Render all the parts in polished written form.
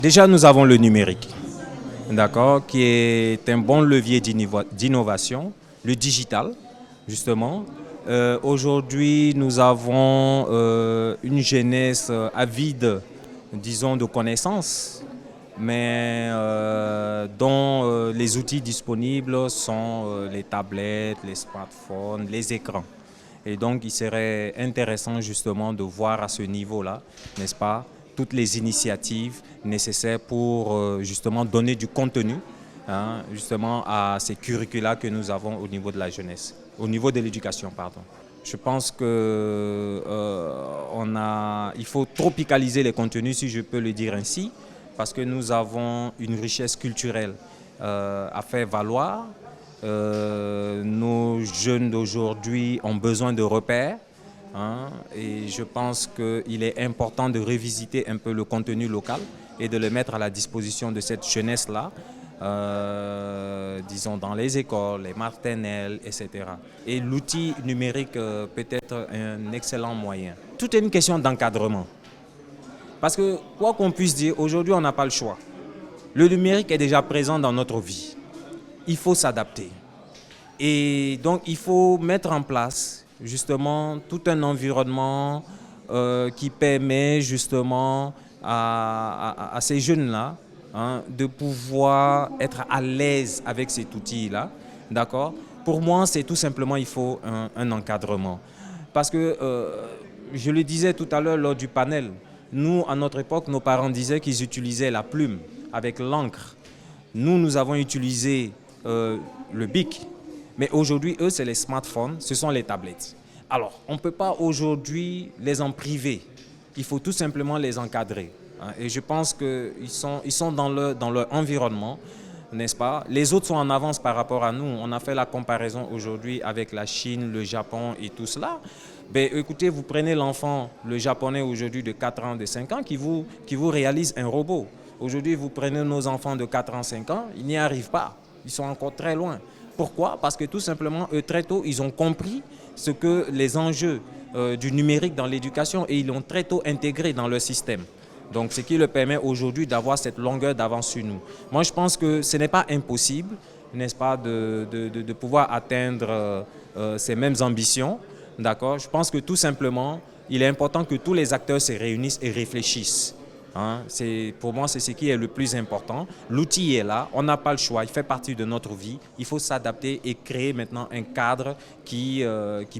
Déjà, nous avons le numérique, d'accord, qui est un bon levier d'innovation, le digital, justement. Aujourd'hui, nous avons une jeunesse avide, disons, de connaissances, mais dont les outils disponibles sont les tablettes, les smartphones, les écrans. Et donc, il serait intéressant justement de voir à ce niveau-là, n'est-ce pas, toutes les initiatives nécessaires pour justement donner du contenu, hein, justement à ces curricula que nous avons au niveau de la jeunesse, au niveau de l'éducation, pardon. Je pense que il faut tropicaliser les contenus, si je peux le dire ainsi, parce que nous avons une richesse culturelle à faire valoir. Nos jeunes d'aujourd'hui ont besoin de repères, hein, et je pense qu'il est important de revisiter un peu le contenu local et de le mettre à la disposition de cette jeunesse-là, disons dans les écoles, les maternelles, etc. Et l'outil numérique peut être un excellent moyen. Tout est une question d'encadrement. Parce que quoi qu'on puisse dire, aujourd'hui on n'a pas le choix. Le numérique est déjà présent dans notre vie. Il faut s'adapter. Et donc, il faut mettre en place justement tout un environnement qui permet justement à ces jeunes-là, hein, de pouvoir être à l'aise avec cet outil-là. D'accord? Pour moi, c'est tout simplement, il faut un encadrement. Parce que, je le disais tout à l'heure lors du panel, nous, à notre époque, nos parents disaient qu'ils utilisaient la plume avec l'encre. Nous avons utilisé le bic. Mais aujourd'hui, eux, c'est les smartphones, ce sont les tablettes. Alors, on ne peut pas aujourd'hui les en priver. Il faut tout simplement les encadrer, hein. Et je pense qu'ils sont dans leur environnement, n'est-ce pas? Les autres sont en avance par rapport à nous. On a fait la comparaison aujourd'hui avec la Chine, le Japon et tout cela. Ben, écoutez, vous prenez l'enfant, le japonais aujourd'hui de 4 ans, de 5 ans, qui vous réalise un robot. Aujourd'hui, vous prenez nos enfants de 4 ans, 5 ans, ils n'y arrivent pas. Ils sont encore très loin. Pourquoi? Parce que tout simplement, eux, très tôt, ils ont compris ce que les enjeux du numérique dans l'éducation et ils l'ont très tôt intégré dans leur système. Donc, ce qui leur permet aujourd'hui d'avoir cette longueur d'avance sur nous. Moi, je pense que ce n'est pas impossible, n'est-ce pas, de pouvoir atteindre ces mêmes ambitions. D'accord? Je pense que tout simplement, il est important que tous les acteurs se réunissent et réfléchissent. Hein, pour moi, c'est ce qui est le plus important. L'outil est là, on n'a pas le choix, il fait partie de notre vie. Il faut s'adapter et créer maintenant un cadre qui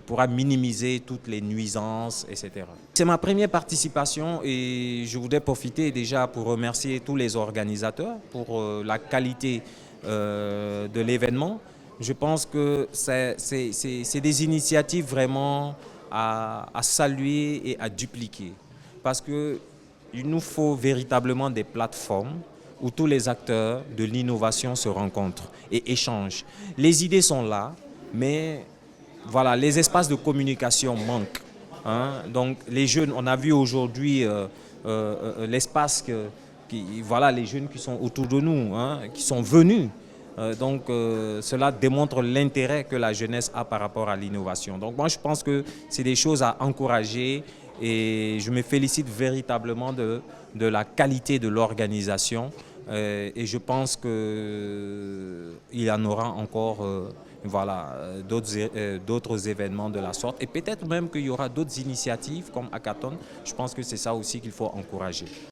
pourra minimiser toutes les nuisances, etc. C'est ma première participation et je voudrais profiter déjà pour remercier tous les organisateurs pour la qualité de l'événement. Je pense que c'est des initiatives vraiment à saluer et à dupliquer. Parce que il nous faut véritablement des plateformes où tous les acteurs de l'innovation se rencontrent et échangent. Les idées sont là, mais voilà, les espaces de communication manquent, hein. Donc les jeunes, on a vu aujourd'hui l'espace voilà, les jeunes qui sont autour de nous, hein, qui sont venus. Cela démontre l'intérêt que la jeunesse a par rapport à l'innovation. Donc moi, je pense que c'est des choses à encourager et je me félicite véritablement de la qualité de l'organisation et je pense qu'il y en aura encore voilà, d'autres événements de la sorte et peut-être même qu'il y aura d'autres initiatives comme Hackathon. Je pense que c'est ça aussi qu'il faut encourager.